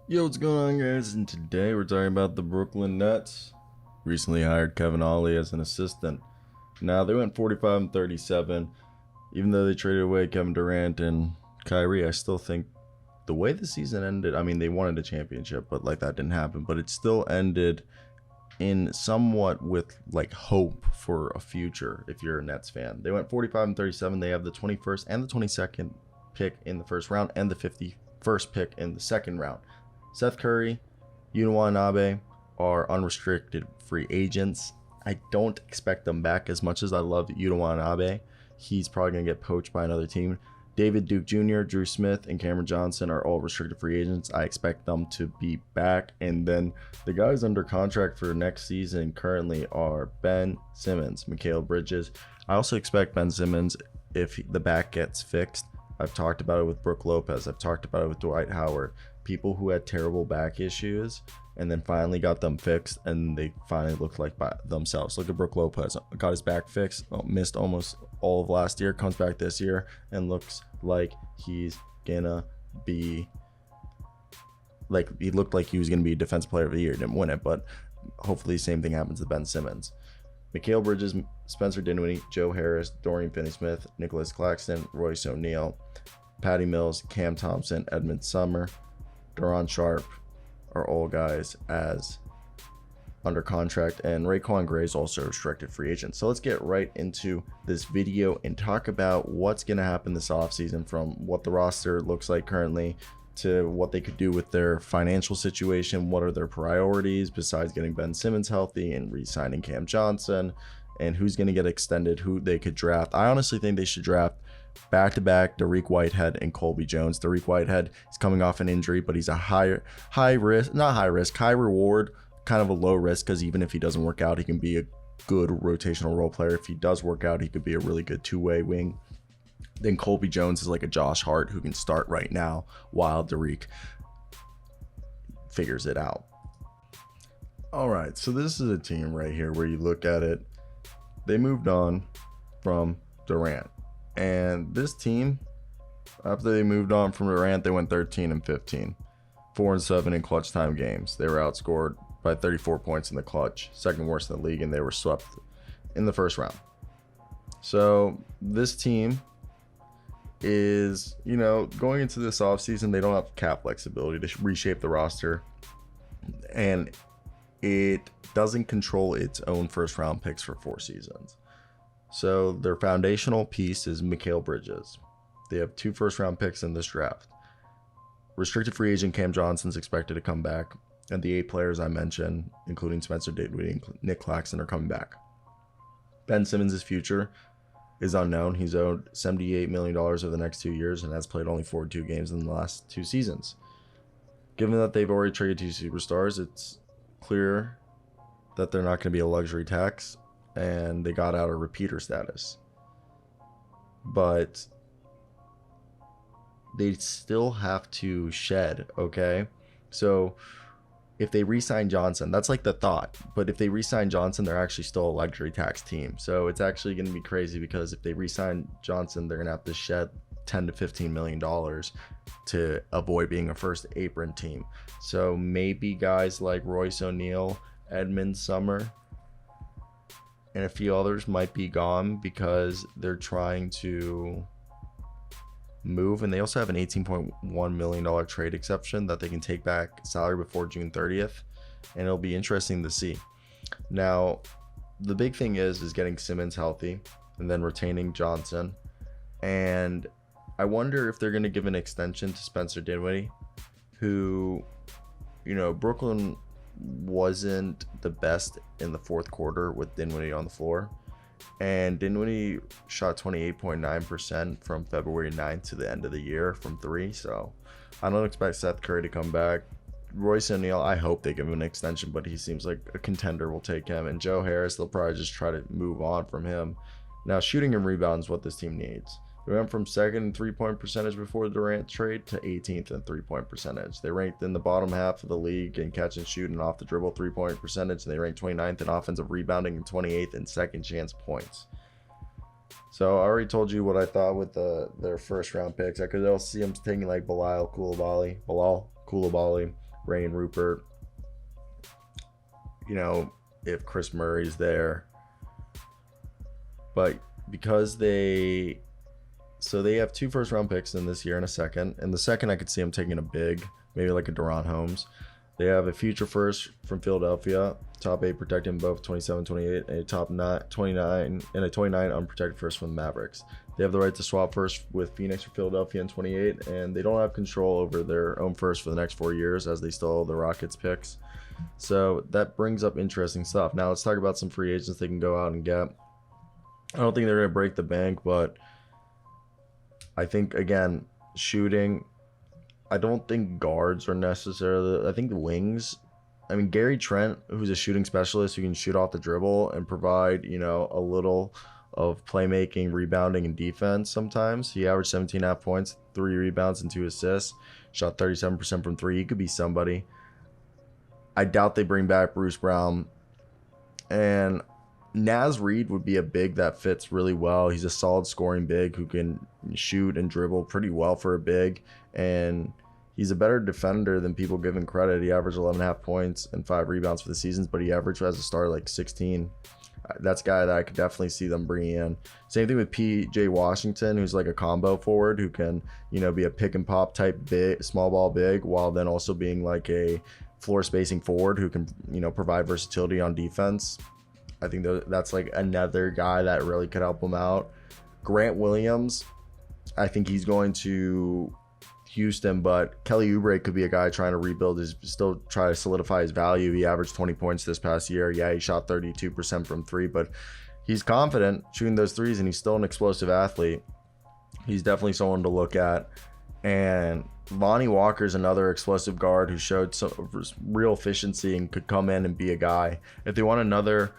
Yo, what's going on, guys? And today we're talking about the Brooklyn Nets. Recently hired Kevin Ollie as an assistant. Now they went 45 and 37. Even though they traded away Kevin Durant and Kyrie, I still think the way the season ended, I mean, they wanted a championship, but like that didn't happen. But it still ended in somewhat with like hope for a future if you're a Nets fan. They went 45 and 37. They have the 21st and the 22nd pick in the first round and the 51st pick in the second round. Seth Curry, Watanabe are unrestricted free agents. I don't expect them back as much as I love Watanabe. He's probably going to get poached by another team. David Duke Jr., Drew Smith, and Cameron Johnson are all restricted free agents. I expect them to be back. And then the guys under contract for next season currently are Ben Simmons, Mikal Bridges. I also expect Ben Simmons, if the back gets fixed. I've talked about it with Brook Lopez. I've talked about it with Dwight Howard. People who had terrible back issues and then finally got them fixed, and they finally looked like by themselves. Look at Brook Lopez. Got his back fixed, missed almost all of last year, comes back this year, and looks like he's gonna be like, he looked like he was gonna be Defensive Player of the Year. Didn't win it, but hopefully the same thing happens to Ben Simmons. Mikal Bridges, Spencer Dinwiddie, Joe Harris, Dorian Finney-Smith, Nicholas Claxton, Royce O'Neal, Patty Mills, Cam Thompson, Edmund Summer, Duron Sharp are all guys as under contract, and Raekwon Gray is also a restricted free agent. So let's get right into this video and talk about what's going to happen this offseason, from what the roster looks like currently to what they could do with their financial situation. What are their priorities besides getting Ben Simmons healthy and re-signing Cam Johnson, and who's going to get extended, who they could draft. I honestly think they should draft back-to-back Dariq Whitehead and Colby Jones. Dariq Whitehead is coming off an injury, but he's a high risk, not high risk, high reward, kind of a low risk, because even if he doesn't work out, he can be a good rotational role player. If he does work out, he could be a really good two-way wing. Then Colby Jones is like a Josh Hart who can start right now while Dariq figures it out. All right, so this is a team right here where you look at it, they moved on from Durant. And this team, after they moved on from Durant, they went 13 and 15, 4 and 7 in clutch time games. They were outscored by 34 points in the clutch, second worst in the league, and they were swept in the first round. So this team is, going into this offseason, they don't have cap flexibility to reshape the roster, and it doesn't control its own first round picks for 4 seasons. So their foundational piece is Mikal Bridges. They have 2 first-round picks in this draft. Restricted free agent Cam Johnson's expected to come back, and the 8 players I mentioned, including Spencer Dinwiddie and Nick Claxton, are coming back. Ben Simmons' future is unknown. He's owed $78 million over the next 2 years and has played only 42 games in the last 2 seasons. Given that they've already traded 2 superstars, it's clear that they're not going to be a luxury tax, and they got out of repeater status. But they still have to shed, okay? So if they re-sign Johnson, that's like the thought. But if they re-sign Johnson, they're actually still a luxury tax team. So it's actually going to be crazy, because if they re-sign Johnson, they're going to have to shed $10 to $15 million to avoid being a first apron team. So maybe guys like Royce O'Neal, Edmund Summer, and a few others might be gone because they're trying to move. And they also have an $18.1 million trade exception that they can take back salary before June 30th. And it'll be interesting to see. Now, the big thing is getting Simmons healthy and then retaining Johnson. And I wonder if they're going to give an extension to Spencer Dinwiddie, who, Brooklyn wasn't the best in the fourth quarter with Dinwiddie on the floor, and Dinwiddie shot 28.9% from February 9th to the end of the year from 3. So I don't expect Seth Curry to come back. Royce O'Neal, I hope they give him an extension, but he seems like a contender will take him. And Joe Harris, they'll probably just try to move on from him. Now, shooting and rebounds is what this team needs. We went from second in 3-point percentage before the Durant trade to 18th in 3-point percentage. They ranked in the bottom half of the league in catch and shoot and off the dribble 3-point percentage, and they ranked 29th in offensive rebounding and 28th in second chance points. So I already told you what I thought with their first round picks. I could also see them taking like Bilal Coulibaly, Ray and Rupert. You know, if Chris Murray's there. But because they have 2 first-round picks in this year and a second. And the second, I could see them taking a big, maybe like a Deron Holmes. They have a future first from Philadelphia, top 8 protected in both 27, 28, and a top 29 and a 29 unprotected first from the Mavericks. They have the right to swap first with Phoenix or Philadelphia in 28, and they don't have control over their own first for the next 4 years, as they still have the Rockets picks. So that brings up interesting stuff. Now let's talk about some free agents they can go out and get. I don't think they're going to break the bank, but I think, again, shooting, I don't think guards are necessarily, I think the wings. I mean, Gary Trent, who's a shooting specialist who can shoot off the dribble and provide, you know, a little of playmaking, rebounding, and defense sometimes. He averaged 17.5 points, 3 rebounds, and 2 assists. Shot 37% from 3. He could be somebody. I doubt they bring back Bruce Brown. And Naz Reid would be a big that fits really well. He's a solid scoring big who can shoot and dribble pretty well for a big. And he's a better defender than people give him credit. He averaged 11.5 points and 5 rebounds for the seasons, but he averaged as a starter like 16. That's a guy that I could definitely see them bringing in. Same thing with P.J. Washington, who's like a combo forward who can, you know, be a pick and pop type big, small ball big, while then also being like a floor spacing forward who can, you know, provide versatility on defense. I think that's like another guy that really could help him out. Grant Williams, I think he's going to Houston, but Kelly Oubre could be a guy trying to rebuild still try to solidify his value. He averaged 20 points this past year. Yeah, he shot 32% from 3, but he's confident shooting those threes, and he's still an explosive athlete. He's definitely someone to look at. And Lonnie Walker's another explosive guard who showed some real efficiency and could come in and be a guy. If they want another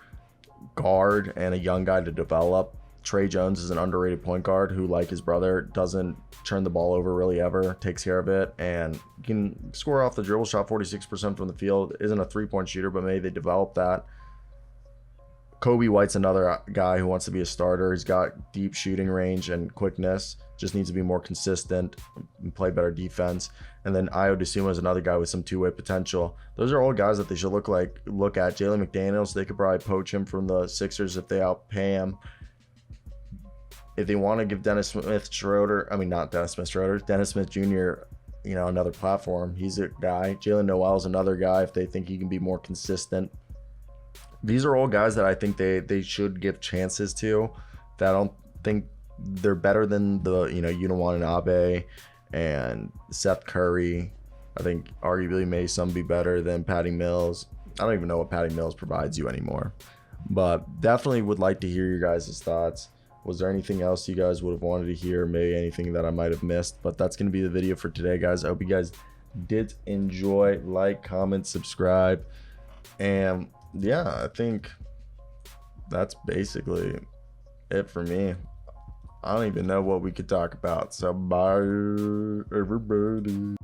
guard and a young guy to develop, Trey Jones is an underrated point guard who, like his brother, doesn't turn the ball over really ever, takes care of it, and can score off the dribble, shot 46% from the field, isn't a three-point shooter, but maybe they develop that. Kobe White's another guy who wants to be a starter. He's got deep shooting range and quickness, just needs to be more consistent and play better defense. And then Ayo Dosunmu is another guy with some two-way potential. Those are all guys that they should look at. Jalen McDaniels, they could probably poach him from the Sixers if they outpay him. If they want to give Dennis Smith Jr., you know, another platform, he's a guy. Jalen Noel's another guy if they think he can be more consistent. These are all guys that I think they should give chances to. That I don't think they're better than the, you know, Yunawan and Abe and Seth Curry. I think arguably may some be better than Patty Mills. I don't even know what Patty Mills provides you anymore. But definitely would like to hear your guys' thoughts. Was there anything else you guys would have wanted to hear? Maybe anything that I might have missed? But that's going to be the video for today, guys. I hope you guys did enjoy. Like, comment, subscribe. And yeah, I think that's basically it for me. I don't even know what we could talk about. So bye, everybody.